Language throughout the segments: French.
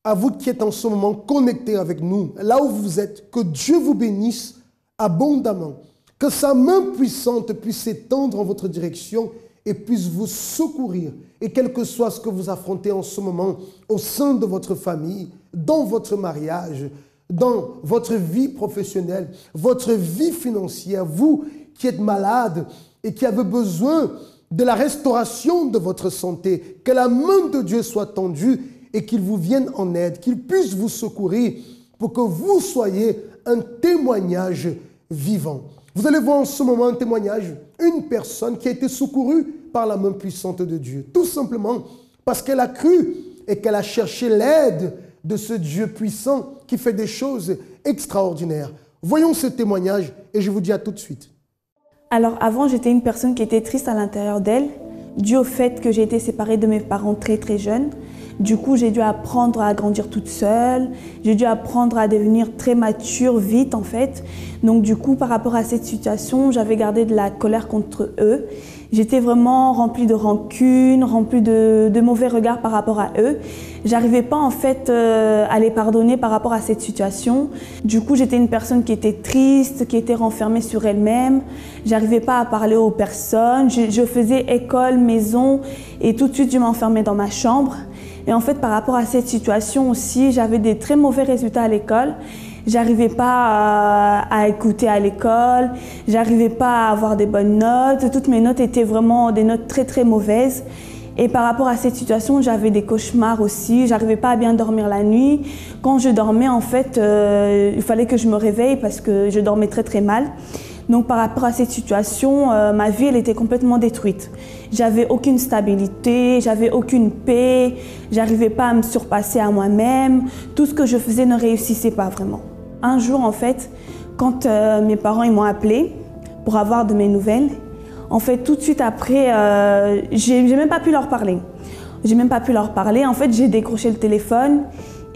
à vous qui êtes en ce moment connectés avec nous, là où vous êtes, que Dieu vous bénisse abondamment, que sa main puissante puisse s'étendre en votre direction et puisse vous secourir. Et quel que soit ce que vous affrontez en ce moment au sein de votre famille, dans votre mariage, dans votre vie professionnelle, votre vie financière, vous qui êtes malade et qui avez besoin de la restauration de votre santé, que la main de Dieu soit tendue et qu'il vous vienne en aide, qu'il puisse vous secourir pour que vous soyez un témoignage vivant. Vous allez voir en ce moment un témoignage, une personne qui a été secourue par la main puissante de Dieu, tout simplement parce qu'elle a cru et qu'elle a cherché l'aide de ce Dieu puissant qui fait des choses extraordinaires. Voyons ce témoignage et je vous dis à tout de suite. Alors avant, j'étais une personne qui était triste à l'intérieur d'elle, dû au fait que j'ai été séparée de mes parents très jeunes. Du coup, j'ai dû apprendre à grandir toute seule, j'ai dû apprendre à devenir très mature vite en fait. Donc du coup, par rapport à cette situation, j'avais gardé de la colère contre eux. J'étais vraiment remplie de rancune, remplie de mauvais regards par rapport à eux. J'arrivais pas en fait à les pardonner par rapport à cette situation. Du coup, j'étais une personne qui était triste, qui était renfermée sur elle-même. J'arrivais pas à parler aux personnes. Je faisais école, maison et tout de suite je m'enfermais dans ma chambre. Et en fait, par rapport à cette situation aussi, j'avais des très mauvais résultats à l'école. J'arrivais pas à écouter à l'école, j'arrivais pas à avoir des bonnes notes. Toutes mes notes étaient vraiment des notes très mauvaises. Et par rapport à cette situation, j'avais des cauchemars aussi. J'arrivais pas à bien dormir la nuit. Quand je dormais, en fait, il fallait que je me réveille parce que je dormais très mal. Donc par rapport à cette situation, ma vie elle était complètement détruite. J'avais aucune stabilité, j'avais aucune paix, j'arrivais pas à me surpasser à moi-même. Tout ce que je faisais ne réussissait pas vraiment. Un jour en fait, quand mes parents ils m'ont appelé pour avoir de mes nouvelles, en fait tout de suite après, j'ai même pas pu leur parler. En fait, j'ai décroché le téléphone.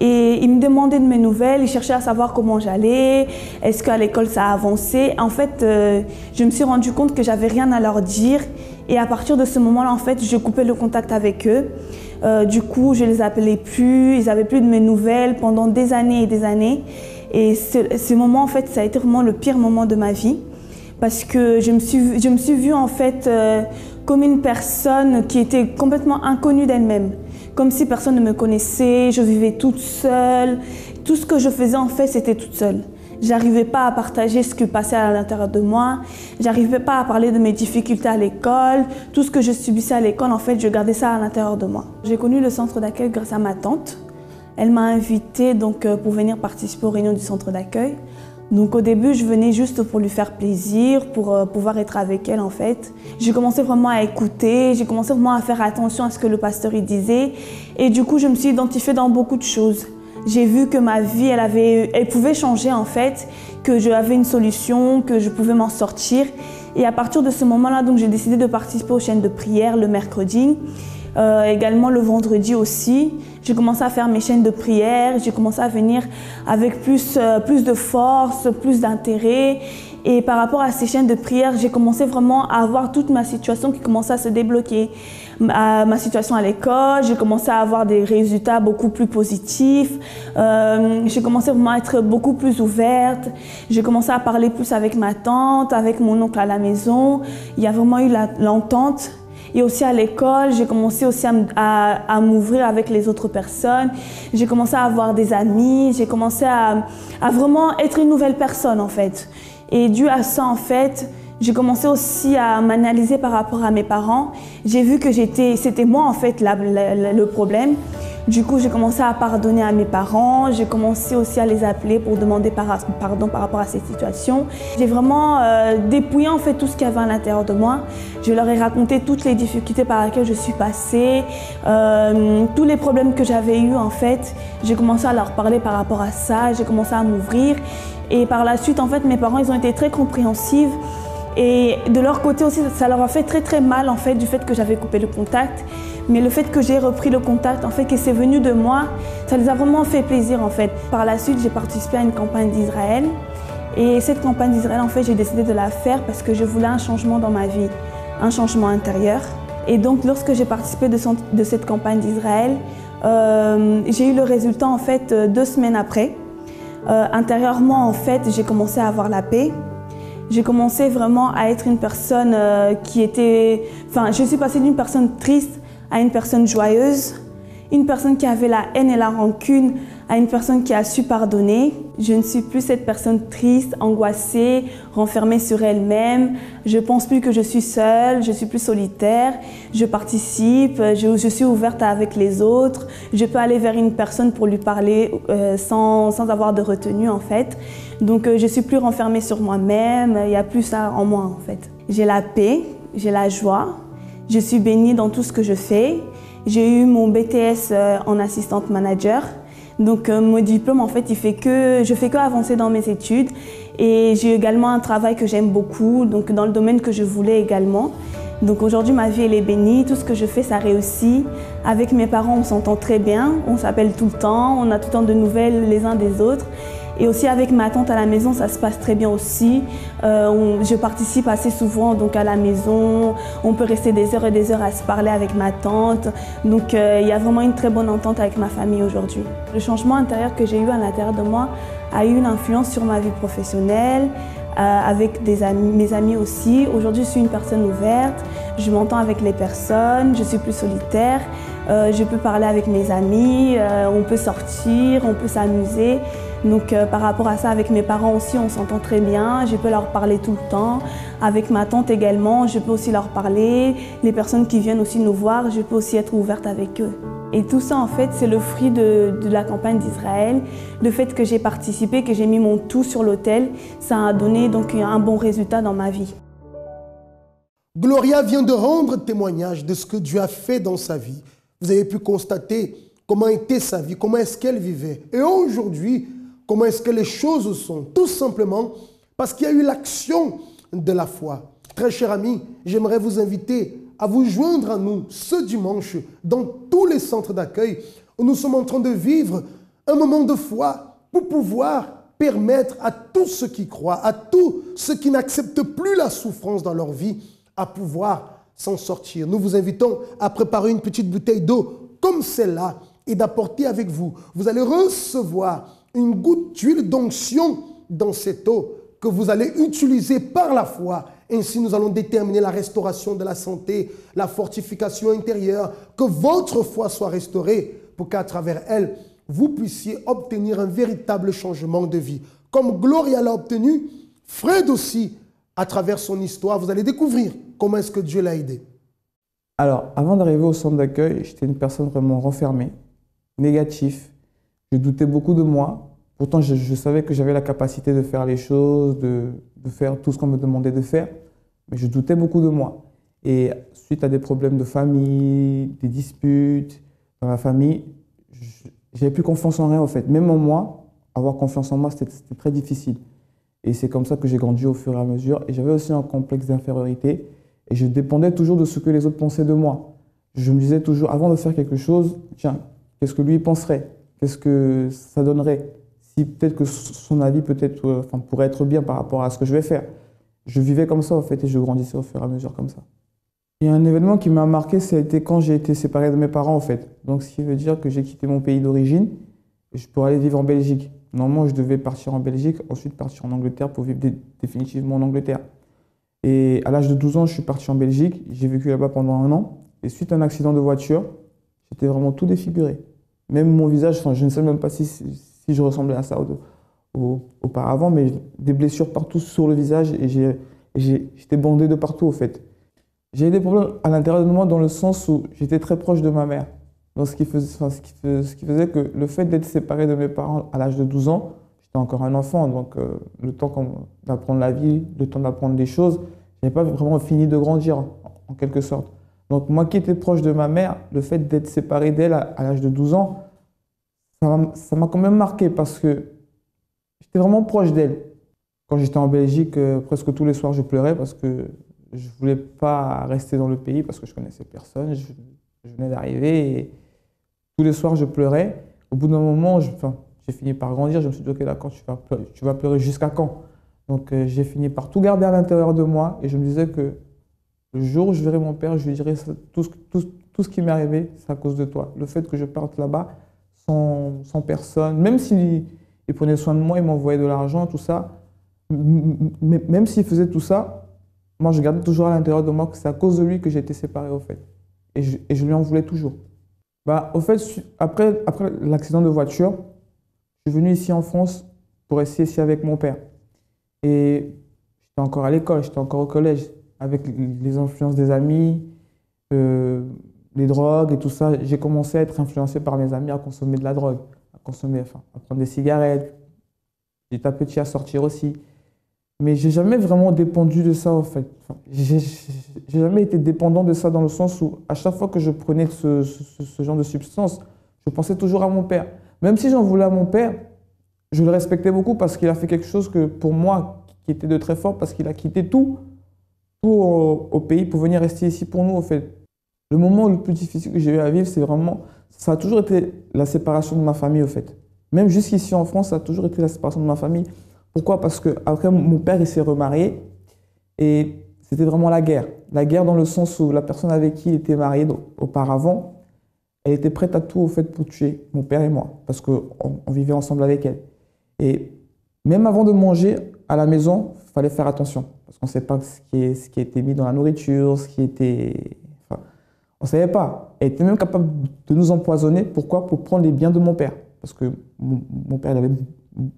Et ils me demandaient de mes nouvelles, ils cherchaient à savoir comment j'allais, est-ce qu'à l'école ça a avancé. En fait, je me suis rendu compte que j'avais rien à leur dire. Et à partir de ce moment-là, en fait, je coupais le contact avec eux. Du coup, je les appelais plus, ils n'avaient plus de mes nouvelles pendant des années et des années. Et ce moment, en fait, ça a été vraiment le pire moment de ma vie. Parce que je me suis vue, en fait, comme une personne qui était complètement inconnue d'elle-même. Comme si personne ne me connaissait, je vivais toute seule. Tout ce que je faisais en fait, c'était toute seule. J'arrivais pas à partager ce qui passait à l'intérieur de moi. J'arrivais pas à parler de mes difficultés à l'école. Tout ce que je subissais à l'école, en fait, je gardais ça à l'intérieur de moi. J'ai connu le centre d'accueil grâce à ma tante. Elle m'a invitée donc, pour venir participer aux réunions du centre d'accueil. Donc au début, je venais juste pour lui faire plaisir, pour pouvoir être avec elle en fait. J'ai commencé vraiment à écouter, j'ai commencé vraiment à faire attention à ce que le pasteur il disait. Et du coup, je me suis identifiée dans beaucoup de choses. J'ai vu que ma vie, elle pouvait changer en fait, que j'avais une solution, que je pouvais m'en sortir. Et à partir de ce moment-là, donc j'ai décidé de participer aux chaînes de prière le mercredi. Également le vendredi aussi, j'ai commencé à faire mes chaînes de prière, j'ai commencé à venir avec plus de force, plus d'intérêt. Et par rapport à ces chaînes de prière, j'ai commencé vraiment à avoir toute ma situation qui commençait à se débloquer. Ma situation à l'école, j'ai commencé à avoir des résultats beaucoup plus positifs. J'ai commencé vraiment à être beaucoup plus ouverte. J'ai commencé à parler plus avec ma tante, avec mon oncle à la maison. Il y a vraiment eu l'entente. Et aussi à l'école, j'ai commencé aussi à m'ouvrir avec les autres personnes. J'ai commencé à avoir des amis, j'ai commencé à vraiment être une nouvelle personne en fait. Et dû à ça en fait, j'ai commencé aussi à m'analyser par rapport à mes parents. J'ai vu que c'était moi en fait le problème. Du coup, j'ai commencé à pardonner à mes parents, j'ai commencé aussi à les appeler pour demander pardon par rapport à cette situation. J'ai vraiment dépouillé en fait tout ce qu'il y avait à l'intérieur de moi. Je leur ai raconté toutes les difficultés par lesquelles je suis passée, tous les problèmes que j'avais eus en fait. J'ai commencé à leur parler par rapport à ça, j'ai commencé à m'ouvrir. Et par la suite, en fait, mes parents, ils ont été très compréhensifs. Et de leur côté aussi, ça leur a fait très mal en fait du fait que j'avais coupé le contact. Mais le fait que j'ai repris le contact, en fait, que c'est venu de moi, ça les a vraiment fait plaisir en fait. Par la suite, j'ai participé à une campagne d'Israël. Et cette campagne d'Israël, en fait, j'ai décidé de la faire parce que je voulais un changement dans ma vie, un changement intérieur. Et donc, lorsque j'ai participé de cette campagne d'Israël, J'ai eu le résultat en fait 2 semaines après. Intérieurement, en fait, j'ai commencé à avoir la paix. J'ai commencé vraiment à être une personne qui était... Enfin, je suis passée d'une personne triste à une personne joyeuse, une personne qui avait la haine et la rancune à une personne qui a su pardonner. Je ne suis plus cette personne triste, angoissée, renfermée sur elle-même. Je ne pense plus que je suis seule, je suis plus solitaire. Je participe, je suis ouverte avec les autres. Je peux aller vers une personne pour lui parler sans avoir de retenue en fait. Donc je suis plus renfermée sur moi-même, il n'y a plus ça en moi en fait. J'ai la paix, j'ai la joie, je suis bénie dans tout ce que je fais. J'ai eu mon BTS en assistante manager. Donc mon diplôme, en fait, je fais que avancer dans mes études. Et j'ai également un travail que j'aime beaucoup, donc dans le domaine que je voulais également. Donc aujourd'hui, ma vie, elle est bénie. Tout ce que je fais, ça réussit. Avec mes parents, on s'entend très bien. On s'appelle tout le temps. On a tout le temps de nouvelles les uns des autres. Et aussi avec ma tante à la maison, ça se passe très bien aussi. Je participe assez souvent donc à la maison. On peut rester des heures et des heures à se parler avec ma tante. Donc il y a vraiment une très bonne entente avec ma famille aujourd'hui. Le changement intérieur que j'ai eu à l'intérieur de moi a eu une influence sur ma vie professionnelle, avec mes amis aussi. Aujourd'hui, je suis une personne ouverte. Je m'entends avec les personnes. Je suis plus solitaire. Je peux parler avec mes amis. On peut sortir, on peut s'amuser. Donc par rapport à ça, avec mes parents aussi, on s'entend très bien. Je peux leur parler tout le temps. Avec ma tante également, je peux aussi leur parler. Les personnes qui viennent aussi nous voir, je peux aussi être ouverte avec eux. Et tout ça, en fait, c'est le fruit de la campagne d'Israël. Le fait que j'ai participé, que j'ai mis mon tout sur l'autel, ça a donné donc un bon résultat dans ma vie. Gloria vient de rendre témoignage de ce que Dieu a fait dans sa vie. Vous avez pu constater comment était sa vie, comment est-ce qu'elle vivait. Et aujourd'hui, comment est-ce que les choses sont? Tout simplement parce qu'il y a eu l'action de la foi. Très chers amis, j'aimerais vous inviter à vous joindre à nous ce dimanche dans tous les centres d'accueil où nous sommes en train de vivre un moment de foi pour pouvoir permettre à tous ceux qui croient, à tous ceux qui n'acceptent plus la souffrance dans leur vie, à pouvoir s'en sortir. Nous vous invitons à préparer une petite bouteille d'eau comme celle-là et d'apporter avec vous. Vous allez recevoir une goutte d'huile d'onction dans cette eau que vous allez utiliser par la foi. Ainsi, nous allons déterminer la restauration de la santé, la fortification intérieure, que votre foi soit restaurée pour qu'à travers elle, vous puissiez obtenir un véritable changement de vie. Comme Gloria l'a obtenu, Fred aussi, à travers son histoire, vous allez découvrir comment est-ce que Dieu l'a aidé. Alors, avant d'arriver au centre d'accueil, j'étais une personne vraiment renfermée, négative. Je doutais beaucoup de moi. Pourtant, je savais que j'avais la capacité de faire les choses, de faire tout ce qu'on me demandait de faire. Mais je doutais beaucoup de moi. Et suite à des problèmes de famille, des disputes dans la famille, j'avais plus confiance en rien en fait. Même en moi, avoir confiance en moi, c'était très difficile. Et c'est comme ça que j'ai grandi au fur et à mesure. Et j'avais aussi un complexe d'infériorité. Et je dépendais toujours de ce que les autres pensaient de moi. Je me disais toujours, avant de faire quelque chose, tiens, qu'est-ce que lui penserait? Qu'est-ce que ça donnerait? Si peut-être que son avis pourrait être bien par rapport à ce que je vais faire. Je vivais comme ça en fait et je grandissais au fur et à mesure comme ça. Il y a un événement qui m'a marqué, ça a été quand j'ai été séparé de mes parents en fait. Donc ce qui veut dire que j'ai quitté mon pays d'origine pour aller vivre en Belgique. Normalement, je devais partir en Belgique, ensuite partir en Angleterre pour vivre définitivement en Angleterre. Et à l'âge de 12 ans, je suis parti en Belgique. J'ai vécu là-bas pendant 1 an. Et suite à un accident de voiture, j'étais vraiment tout défiguré. Même mon visage, je ne sais même pas si je ressemblais à ça auparavant, mais des blessures partout sur le visage et j'étais bandé de partout au fait. J'ai eu des problèmes à l'intérieur de moi dans le sens où j'étais très proche de ma mère. Donc, ce qui faisait que le fait d'être séparé de mes parents à l'âge de 12 ans, j'étais encore un enfant, donc le temps d'apprendre la vie, le temps d'apprendre des choses, je n'avais pas vraiment fini de grandir en quelque sorte. Donc moi qui étais proche de ma mère, le fait d'être séparé d'elle à l'âge de 12 ans, ça m'a quand même marqué parce que j'étais vraiment proche d'elle. Quand j'étais en Belgique, presque tous les soirs, je pleurais parce que je ne voulais pas rester dans le pays parce que je connaissais personne. Je venais d'arriver et tous les soirs, je pleurais. Au bout d'un moment, j'ai fini par grandir. Je me suis dit, ok, d'accord, tu vas pleurer jusqu'à quand? Donc j'ai fini par tout garder à l'intérieur de moi et je me disais que Le jour où je verrai mon père, je lui dirai tout ce qui m'est arrivé, c'est à cause de toi. Le fait que je parte là-bas sans personne, même s'il prenait soin de moi, il m'envoyait de l'argent, tout ça, même s'il faisait tout ça, moi je gardais toujours à l'intérieur de moi que c'est à cause de lui que j'ai été séparé au fait. Et je lui en voulais toujours. Bah, au fait, après l'accident de voiture, je suis venu ici en France pour rester ici avec mon père. Et j'étais encore à l'école, j'étais encore au collège, avec les influences des amis, les drogues et tout ça. J'ai commencé à être influencé par mes amis à consommer de la drogue, à prendre des cigarettes, petit à petit à sortir aussi. Mais j'ai jamais vraiment dépendu de ça, en fait. J'ai jamais été dépendant de ça dans le sens où, à chaque fois que je prenais ce genre de substance, je pensais toujours à mon père. Même si j'en voulais à mon père, je le respectais beaucoup parce qu'il a fait quelque chose que, pour moi, qui était de très fort, parce qu'il a quitté tout au pays pour venir rester ici pour nous, en fait. Le moment le plus difficile que j'ai eu à vivre, c'est vraiment, ça a toujours été la séparation de ma famille, en fait. Même jusqu'ici en France, ça a toujours été la séparation de ma famille. Pourquoi? Parce qu'après, mon père, il s'est remarié et c'était vraiment la guerre. La guerre dans le sens où la personne avec qui il était marié auparavant, elle était prête à tout au fait pour tuer mon père et moi, parce qu'on vivait ensemble avec elle. Et même avant de manger à la maison, il fallait faire attention, parce qu'on ne sait pas ce qui était mis dans la nourriture, ce qui était... Enfin, on ne savait pas. Elle était même capable de nous empoisonner. Pourquoi? Pour prendre les biens de mon père. Parce que mon père, il avait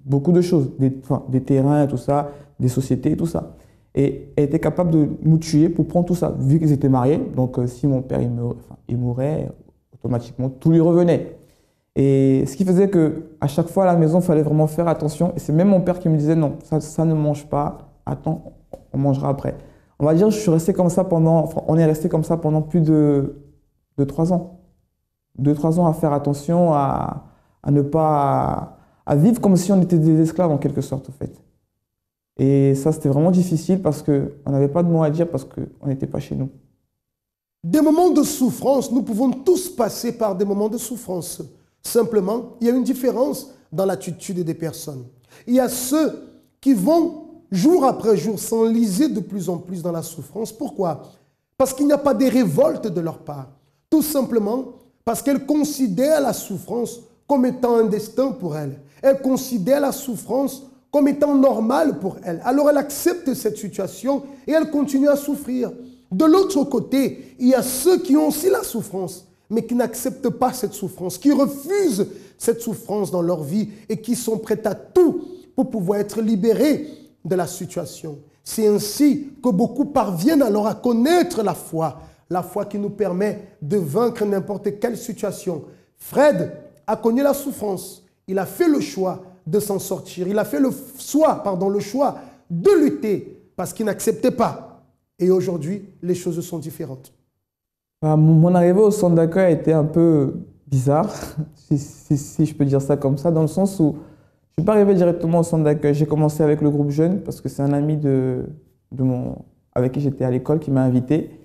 beaucoup de choses, des terrains et tout ça, des sociétés et tout ça. Et elle était capable de nous tuer pour prendre tout ça, vu qu'ils étaient mariés. Donc si mon père il mourait, automatiquement, tout lui revenait. Et ce qui faisait qu'à chaque fois à la maison, il fallait vraiment faire attention. Et c'est même mon père qui me disait non, ça ne mange pas, attends, on mangera après. On va dire je suis resté comme ça on est resté comme ça pendant plus de 3 ans. 2-3 ans à faire attention, à ne pas... à vivre comme si on était des esclaves en quelque sorte, en fait. Et ça, c'était vraiment difficile parce qu'on n'avait pas de mots à dire parce qu'on n'était pas chez nous. Des moments de souffrance, nous pouvons tous passer par des moments de souffrance. Simplement, il y a une différence dans l'attitude des personnes. Il y a ceux qui vont, jour après jour, s'enliser de plus en plus dans la souffrance. Pourquoi? Parce qu'il n'y a pas de révolte de leur part. Tout simplement parce qu'elles considèrent la souffrance comme étant un destin pour elles. Elle considère la souffrance comme étant normale pour elle. Alors elle accepte cette situation et elle continue à souffrir. De l'autre côté, il y a ceux qui ont aussi la souffrance, mais qui n'acceptent pas cette souffrance, qui refusent cette souffrance dans leur vie et qui sont prêts à tout pour pouvoir être libérés de la situation. C'est ainsi que beaucoup parviennent alors à connaître la foi qui nous permet de vaincre n'importe quelle situation. Fred a connu la souffrance. Il a fait le choix de s'en sortir. Il a fait le choix de lutter parce qu'il n'acceptait pas. Et aujourd'hui, les choses sont différentes. Mon arrivée au centre d'accueil a été un peu bizarre, si je peux dire ça comme ça, dans le sens où je ne suis pas arrivé directement au centre d'accueil. J'ai commencé avec le groupe jeune parce que c'est un ami avec qui j'étais à l'école qui m'a invité.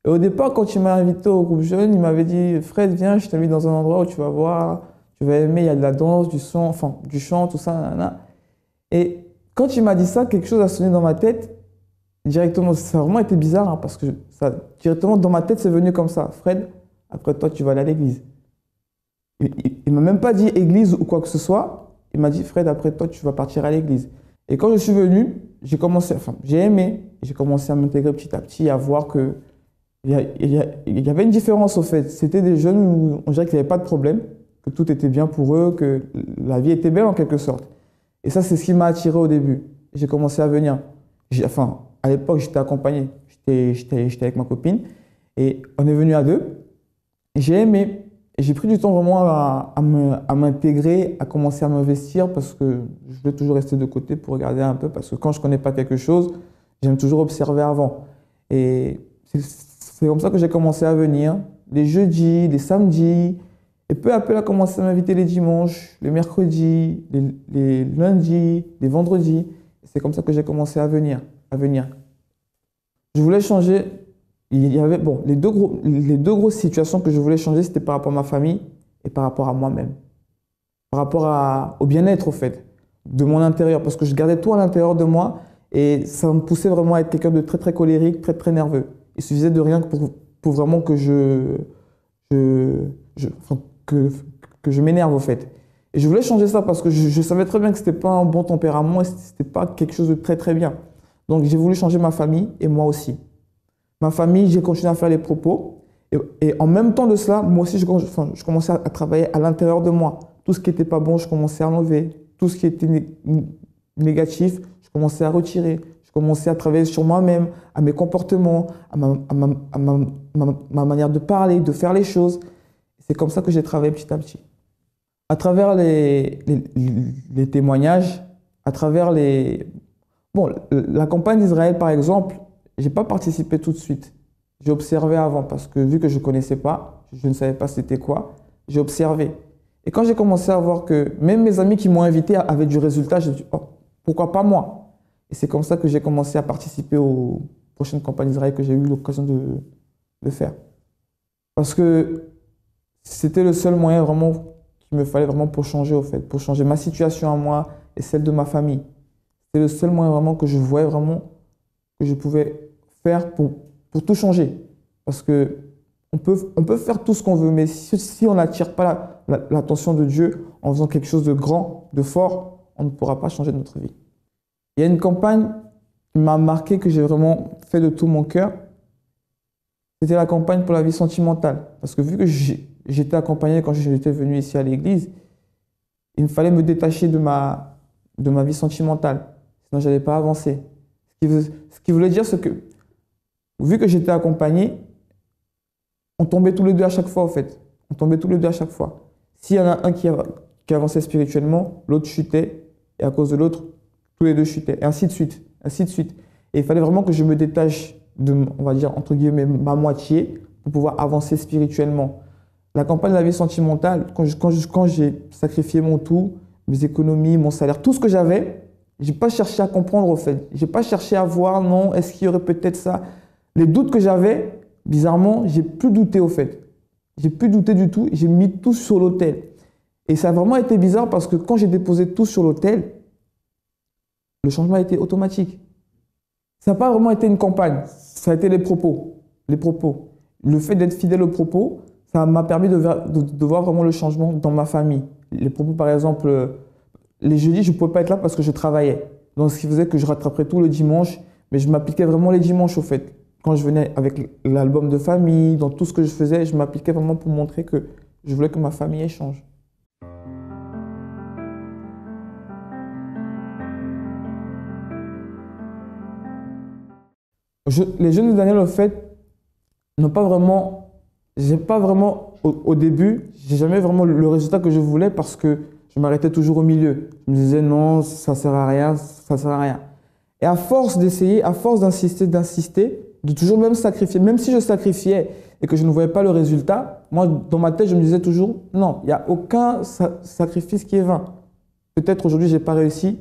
Et au départ, quand il m'a invité au groupe jeune, il m'avait dit « Fred, viens, je t'invite dans un endroit où tu vas voir, tu vas aimer, il y a de la danse, du son, enfin du chant, tout ça, nanana. » Et quand il m'a dit ça, quelque chose a sonné dans ma tête. Directement, ça a vraiment été bizarre hein, parce que directement dans ma tête, c'est venu comme ça. « Fred, après toi, tu vas aller à l'église. » Il ne m'a même pas dit église ou quoi que ce soit. Il m'a dit « Fred, après toi, tu vas partir à l'église. » Et quand je suis venu, j'ai aimé. J'ai commencé à m'intégrer petit à petit, à voir que il y avait une différence au fait. C'était des jeunes où on dirait qu'il n'y avait pas de problème, que tout était bien pour eux, que la vie était belle en quelque sorte. Et ça, c'est ce qui m'a attiré au début. J'ai commencé à venir. À l'époque, j'étais accompagné. J'étais avec ma copine et on est venu à deux. J'ai aimé. Et j'ai pris du temps vraiment à m'intégrer, à commencer à m'investir parce que je voulais toujours rester de côté pour regarder un peu parce que quand je ne connais pas quelque chose, j'aime toujours observer avant. Et c'est comme ça que j'ai commencé à venir, les jeudis, les samedis, et peu à peu, elle a commencé à m'inviter les dimanches, les mercredis, les lundis, les vendredis. C'est comme ça que j'ai commencé à venir. Je voulais changer. Il y avait, les deux grosses situations que je voulais changer, c'était par rapport à ma famille et par rapport à moi-même. Par rapport au bien-être, au fait, de mon intérieur, parce que je gardais tout à l'intérieur de moi et ça me poussait vraiment à être quelqu'un de très, très colérique, très, très nerveux. Il suffisait de rien pour vraiment que enfin, que je m'énerve, au fait. Et je voulais changer ça parce que je savais très bien que ce n'était pas un bon tempérament et ce n'était pas quelque chose de très, très bien. Donc, j'ai voulu changer ma famille et moi aussi. Ma famille, j'ai continué à faire les propos. Et en même temps de cela, moi aussi, je commençais à travailler à l'intérieur de moi. Tout ce qui n'était pas bon, je commençais à enlever. Tout ce qui était négatif, je commençais à retirer. Je commençais à travailler sur moi-même, à mes comportements, à ma manière de parler, de faire les choses. C'est comme ça que j'ai travaillé petit à petit. À travers les témoignages, à travers la campagne d'Israël, par exemple, je n'ai pas participé tout de suite. J'ai observé avant parce que vu que je ne connaissais pas, je ne savais pas c'était quoi, j'ai observé. Et quand j'ai commencé à voir que même mes amis qui m'ont invité avaient du résultat, je me suis dit, oh, pourquoi pas moi? Et c'est comme ça que j'ai commencé à participer aux prochaines campagnes d'Israël que j'ai eu l'occasion de faire. Parce que c'était le seul moyen vraiment qu'il me fallait vraiment pour changer, au fait, pour changer ma situation à moi et celle de ma famille. C'était le seul moyen vraiment que je voyais vraiment que je pouvais faire pour tout changer. Parce que on peut faire tout ce qu'on veut, mais si on n'attire pas l'attention de Dieu en faisant quelque chose de grand, de fort, on ne pourra pas changer notre vie. Il y a une campagne qui m'a marqué, que j'ai vraiment fait de tout mon cœur. C'était la campagne pour la vie sentimentale. Parce que vu que j'étais accompagné quand j'étais venu ici à l'église, il me fallait me détacher de ma vie sentimentale. Sinon, je n'allais pas avancer. Ce qui voulait dire, c'est que vu que j'étais accompagné, on tombait tous les deux à chaque fois, en fait. On tombait tous les deux à chaque fois. S'il y en a un qui avançait spirituellement, l'autre chutait, et à cause de l'autre, tous les deux chutaient, et ainsi de suite, ainsi de suite. Et il fallait vraiment que je me détache de, on va dire, entre guillemets, ma moitié pour pouvoir avancer spirituellement. La campagne de la vie sentimentale, quand j'ai sacrifié mon tout, mes économies, mon salaire, tout ce que j'avais, je n'ai pas cherché à comprendre, au fait. Je n'ai pas cherché à voir, non, est-ce qu'il y aurait peut-être ça? Les doutes que j'avais, bizarrement, j'ai plus douté, au fait. J'ai plus douté du tout, j'ai mis tout sur l'autel. Et ça a vraiment été bizarre parce que quand j'ai déposé tout sur l'autel, le changement a été automatique. Ça n'a pas vraiment été une campagne, ça a été les propos. Les propos. Le fait d'être fidèle aux propos, ça m'a permis de voir vraiment le changement dans ma famille. Les propos, par exemple, les jeudis, je ne pouvais pas être là parce que je travaillais. Donc, ce qui faisait que je rattraperais tout le dimanche, mais je m'appliquais vraiment les dimanches, au fait. Quand je venais avec l'album de famille, dans tout ce que je faisais, je m'appliquais vraiment pour montrer que je voulais que ma famille change. Les jeunes de Daniel, au fait, n'ont pas vraiment... J'ai pas vraiment, au début, j'ai jamais vraiment le résultat que je voulais parce que je m'arrêtais toujours au milieu. Je me disais non, ça sert à rien, ça sert à rien. Et à force d'essayer, à force d'insister, de toujours même sacrifier, même si je sacrifiais et que je ne voyais pas le résultat, moi, dans ma tête, je me disais toujours non, il n'y a aucun sacrifice qui est vain. Peut-être aujourd'hui, je n'ai pas réussi,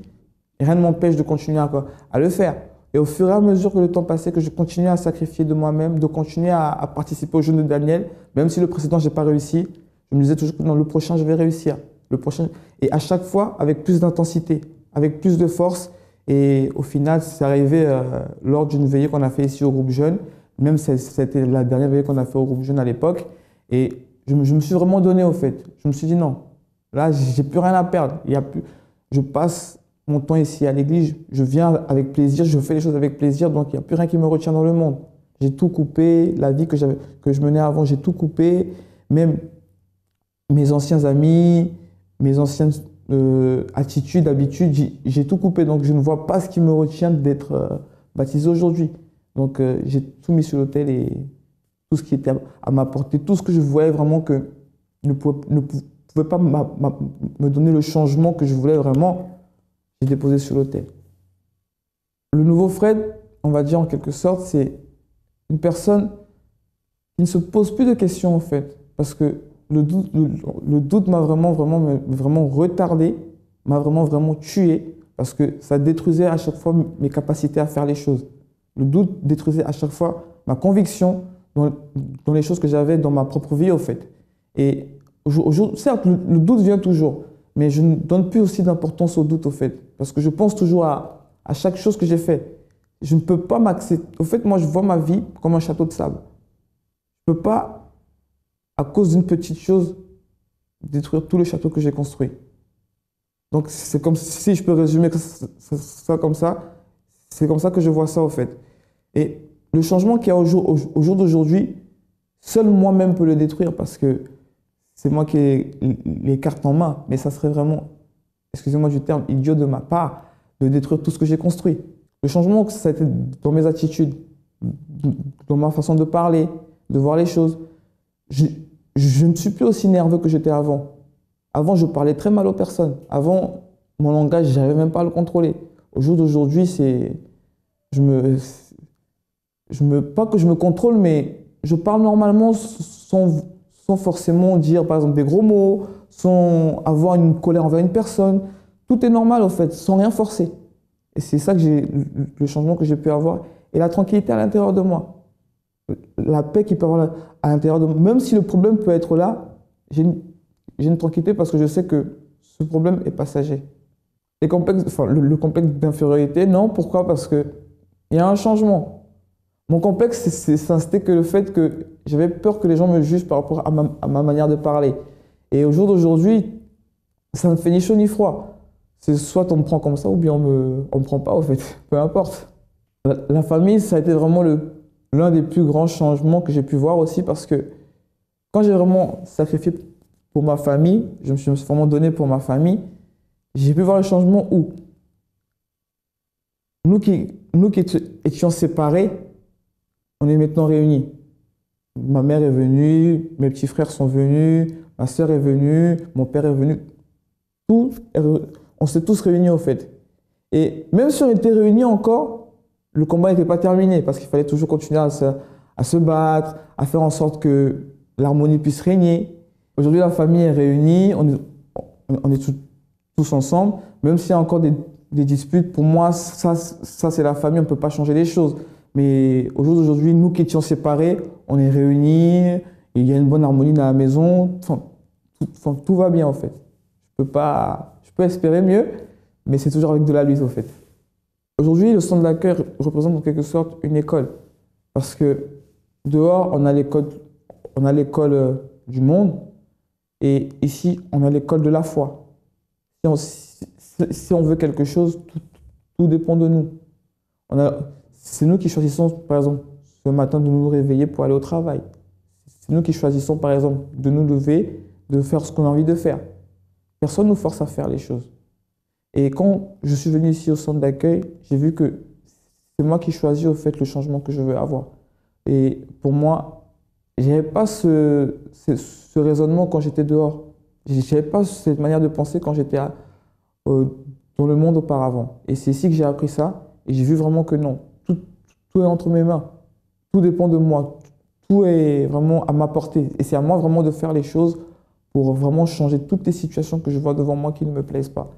et rien ne m'empêche de continuer à le faire. Et au fur et à mesure que le temps passait, que je continuais à sacrifier de moi-même, de continuer à participer au jeûne de Daniel, même si le précédent, je n'ai pas réussi, je me disais toujours que dans le prochain, je vais réussir. Le prochain. Et à chaque fois, avec plus d'intensité, avec plus de force. Et au final, c'est arrivé lors d'une veillée qu'on a fait ici au groupe jeune. Même c'était la dernière veillée qu'on a fait au groupe jeune à l'époque. Et je me suis vraiment donné, au fait. Je me suis dit non, là, j'ai plus rien à perdre. Je passe mon temps ici à l'église, je viens avec plaisir, je fais les choses avec plaisir, donc il n'y a plus rien qui me retient dans le monde. J'ai tout coupé, la vie que je menais avant, j'ai tout coupé, même mes anciens amis, mes anciennes attitudes, habitudes, j'ai tout coupé, donc je ne vois pas ce qui me retient d'être baptisé aujourd'hui. Donc j'ai tout mis sur l'autel et tout ce qui était à ma portée, tout ce que je voyais vraiment que ne pouvait pas me donner le changement que je voulais vraiment, j'ai déposé sur l'autel. Le nouveau Fred, on va dire en quelque sorte, c'est une personne qui ne se pose plus de questions, en fait, parce que le doute m'a vraiment retardé, m'a vraiment tué, parce que ça détruisait à chaque fois mes capacités à faire les choses. Le doute détruisait à chaque fois ma conviction dans les choses que j'avais dans ma propre vie, au fait. Et certes, le doute vient toujours, mais je ne donne plus aussi d'importance au doute, au fait, parce que je pense toujours à chaque chose que j'ai fait. je ne peux pas m'accepter. Au fait, moi, je vois ma vie comme un château de sable. Je ne peux pas, à cause d'une petite chose, détruire tout le château que j'ai construit. Donc, c'est comme si je peux résumer ça comme ça. C'est comme ça que je vois ça, au fait. Et le changement qu'il y a au jour d'aujourd'hui, seul moi-même peux le détruire parce que c'est moi qui ai les cartes en main. Mais ça serait vraiment, excusez-moi du terme, idiot de ma part de détruire tout ce que j'ai construit. Le changement, ça a été dans mes attitudes, dans ma façon de parler, de voir les choses. Je ne suis plus aussi nerveux que j'étais avant. Avant, je parlais très mal aux personnes. Avant, mon langage, je n'arrivais même pas à le contrôler. Au jour d'aujourd'hui, pas que je me contrôle, mais je parle normalement sans forcément dire, par exemple, des gros mots, sans avoir une colère envers une personne. Tout est normal, en fait, sans rien forcer. Et c'est ça que le changement que j'ai pu avoir. Et la tranquillité à l'intérieur de moi. La paix qu'il peut y avoir à l'intérieur de moi. Même si le problème peut être là, j'ai une tranquillité parce que je sais que ce problème est passager. Le complexe d'infériorité, non. Pourquoi? Parce qu'il y a un changement. Mon complexe, c'était que le fait que j'avais peur que les gens me jugent par rapport à ma manière de parler. Et au jour d'aujourd'hui, ça ne me fait ni chaud ni froid. C'est soit on me prend comme ça ou bien on me prend pas, au fait. Peu importe. La famille, ça a été vraiment l'un des plus grands changements que j'ai pu voir aussi parce que quand j'ai vraiment sacrifié pour ma famille, je me suis vraiment donné pour ma famille, j'ai pu voir le changement où nous qui étions séparés, on est maintenant réunis. Ma mère est venue, mes petits frères sont venus, ma soeur est venue, mon père est venu. On s'est tous réunis au fait. Et même si on était réunis encore, le combat n'était pas terminé parce qu'il fallait toujours continuer à se battre, à faire en sorte que l'harmonie puisse régner. Aujourd'hui, la famille est réunie, on est tous ensemble. Même s'il y a encore des disputes, pour moi, ça c'est la famille, on ne peut pas changer les choses. Mais au jour d'aujourd'hui, nous qui étions séparés, on est réunis, il y a une bonne harmonie dans la maison. Tout va bien en fait. Je peux espérer mieux, mais c'est toujours avec de la lutte, au fait. Aujourd'hui, le centre d'accueil représente en quelque sorte une école. Parce que dehors, on a l'école du monde, et ici, on a l'école de la foi. Si on veut quelque chose, tout dépend de nous. C'est nous qui choisissons, par exemple, ce matin de nous réveiller pour aller au travail. C'est nous qui choisissons, par exemple, de nous lever, de faire ce qu'on a envie de faire. Personne ne nous force à faire les choses. Et quand je suis venu ici au centre d'accueil, j'ai vu que c'est moi qui choisis au fait le changement que je veux avoir. Et pour moi, je n'avais pas ce raisonnement quand j'étais dehors. Je n'avais pas cette manière de penser quand j'étais dans le monde auparavant. Et c'est ici que j'ai appris ça. Et j'ai vu vraiment que non, tout est entre mes mains. Tout dépend de moi. Tout est vraiment à ma portée. Et c'est à moi vraiment de faire les choses pour vraiment changer toutes les situations que je vois devant moi qui ne me plaisent pas.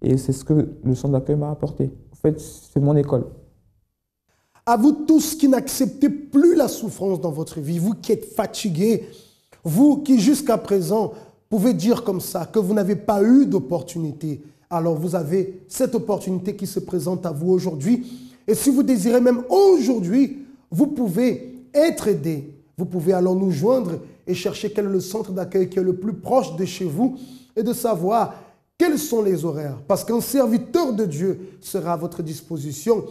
Et c'est ce que le centre d'accueil m'a apporté. En fait, c'est mon école. À vous tous qui n'acceptez plus la souffrance dans votre vie, vous qui êtes fatigués, vous qui jusqu'à présent pouvez dire comme ça que vous n'avez pas eu d'opportunité, alors vous avez cette opportunité qui se présente à vous aujourd'hui. Et si vous désirez même aujourd'hui, vous pouvez être aidé. Vous pouvez alors nous joindre et chercher quel est le centre d'accueil qui est le plus proche de chez vous et de savoir quels sont les horaires. Parce qu'un serviteur de Dieu sera à votre disposition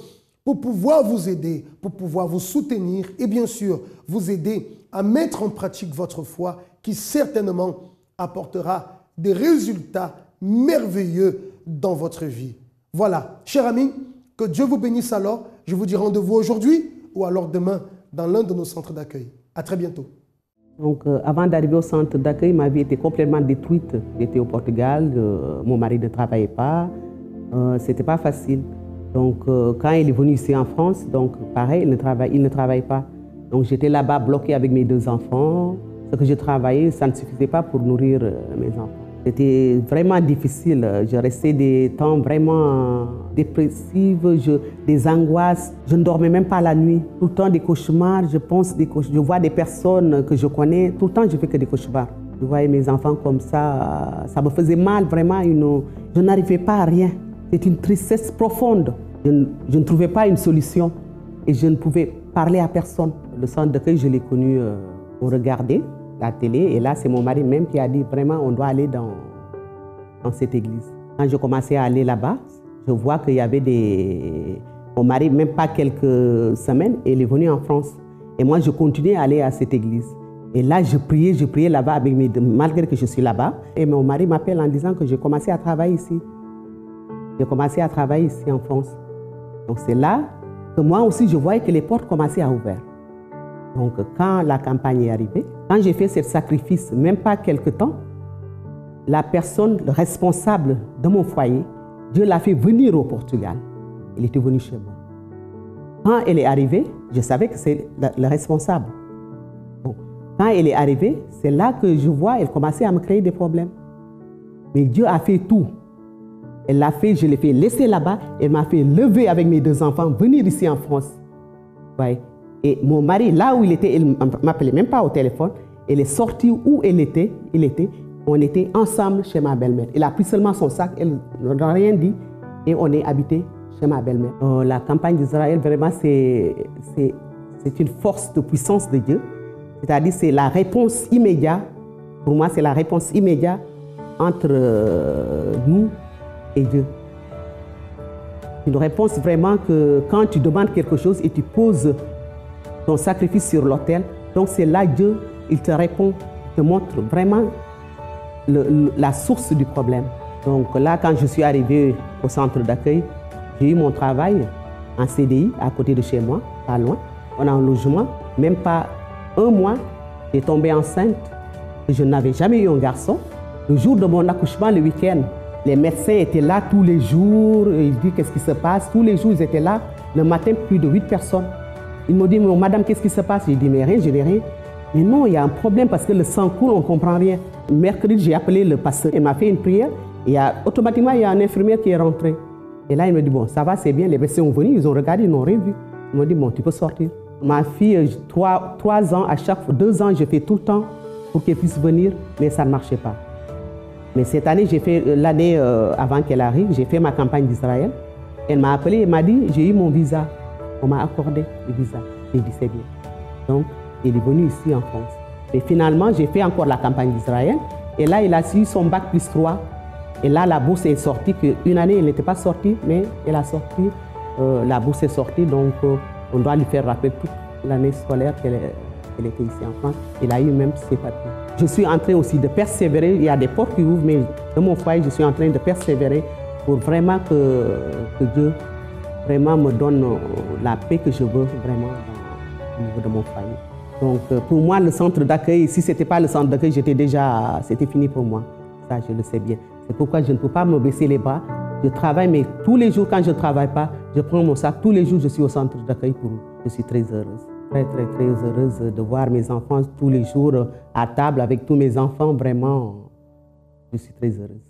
pour pouvoir vous aider, pour pouvoir vous soutenir et bien sûr vous aider à mettre en pratique votre foi qui certainement apportera des résultats merveilleux dans votre vie. Voilà, chers amis, que Dieu vous bénisse alors. Je vous dis rendez-vous aujourd'hui ou alors demain dans l'un de nos centres d'accueil. À très bientôt. Donc, avant d'arriver au centre d'accueil, ma vie était complètement détruite. J'étais au Portugal, mon mari ne travaillait pas, c'était pas facile. Donc, quand il est venu ici en France, donc pareil, il ne travaille pas. Donc, j'étais là-bas bloquée avec mes 2 enfants. Ce que je travaillais, ça ne suffisait pas pour nourrir mes enfants. C'était vraiment difficile. Je restais des temps vraiment dépressifs, des angoisses. Je ne dormais même pas la nuit. Tout le temps des cauchemars, je vois des personnes que je connais. Tout le temps, je fais que des cauchemars. Je voyais mes enfants comme ça me faisait mal vraiment. Je n'arrivais pas à rien. C'est une tristesse profonde. Je ne trouvais pas une solution et je ne pouvais parler à personne. Le centre d'accueil, je l'ai connu pour regarder la télé et là, c'est mon mari même qui a dit vraiment on doit aller dans cette église. Quand je commençais à aller là-bas, je vois qu'il y avait des... Mon mari, même pas quelques semaines, il est venu en France. Et moi, je continuais à aller à cette église. Et là, je priais là-bas avec malgré que je suis là-bas. Et mon mari m'appelle en disant que j'ai commencé à travailler ici. J'ai commencé à travailler ici en France. Donc c'est là que moi aussi, je voyais que les portes commençaient à ouvrir. Donc quand la campagne est arrivée, quand j'ai fait ce sacrifice, même pas quelque temps, la personne responsable de mon foyer, Dieu l'a fait venir au Portugal. Elle était venue chez moi. Quand elle est arrivée, je savais que c'est le responsable. Bon. Quand elle est arrivée, c'est là que je vois, elle commençait à me créer des problèmes. Mais Dieu a fait tout. Elle l'a fait, je l'ai fait laisser là-bas. Elle m'a fait lever avec mes 2 enfants, venir ici en France. Ouais. Et mon mari, là où il était, il ne m'appelait même pas au téléphone. Elle est sortie où il était. On était ensemble chez ma belle-mère. Elle a pris seulement son sac, elle n'a rien dit. Et on est habité chez ma belle-mère. La campagne d'Israël, vraiment, c'est une force de puissance de Dieu. C'est-à-dire, c'est la réponse immédiate. Pour moi, c'est la réponse immédiate entre nous et Dieu. Une réponse vraiment que quand tu demandes quelque chose et tu poses ton sacrifice sur l'autel, donc c'est là Dieu, il te répond, te montre vraiment la source du problème. Donc là, quand je suis arrivée au centre d'accueil, j'ai eu mon travail en CDI à côté de chez moi, pas loin. On a un logement, même pas 1 mois, j'ai tombé enceinte. Je n'avais jamais eu un garçon. Le jour de mon accouchement, le week-end, les médecins étaient là tous les jours. Ils disent qu'est-ce qui se passe. Tous les jours, ils étaient là. Le matin, plus de 8 personnes. Ils m'ont dit, madame, qu'est-ce qui se passe? J'ai dit, mais rien, je n'ai rien. Mais non, il y a un problème parce que le sang coule, on ne comprend rien. Mercredi, j'ai appelé le pasteur. Il m'a fait une prière. Et automatiquement, il y a un infirmière qui est rentré. Et là, il me dit, bon, ça va, c'est bien. Les médecins sont venus, ils ont regardé, ils n'ont rien vu. Ils m'ont dit, bon, tu peux sortir. Ma fille, 3 ans, à chaque fois, 2 ans, je fais tout le temps pour qu'elle puisse venir, mais ça ne marchait pas. Mais cette année, j'ai fait, l'année avant qu'elle arrive, j'ai fait ma campagne d'Israël. Elle m'a appelé et m'a dit, j'ai eu mon visa. On m'a accordé le visa. J'ai dit, c'est bien. Donc, il est venu ici en France. Mais finalement, j'ai fait encore la campagne d'Israël. Et là, il a eu son bac plus 3. Et là, la bourse est sortie. Une année, elle n'était pas sortie, mais elle a sorti. La bourse est sortie, donc on doit lui faire rappeler toute l'année scolaire qu'elle était ici en France. Il a eu même ses papiers. Je suis en train aussi de persévérer. Il y a des portes qui ouvrent, mais dans mon foyer, je suis en train de persévérer pour vraiment que Dieu vraiment me donne la paix que je veux vraiment au niveau de mon foyer. Donc pour moi, le centre d'accueil, si ce n'était pas le centre d'accueil, c'était fini pour moi. Ça, je le sais bien. C'est pourquoi je ne peux pas me baisser les bras. Je travaille, mais tous les jours, quand je ne travaille pas, je prends mon sac. Tous les jours, je suis au centre d'accueil pour eux. Je suis très heureuse. Très, très, très heureuse de voir mes enfants tous les jours à table avec tous mes enfants. Vraiment, je suis très heureuse.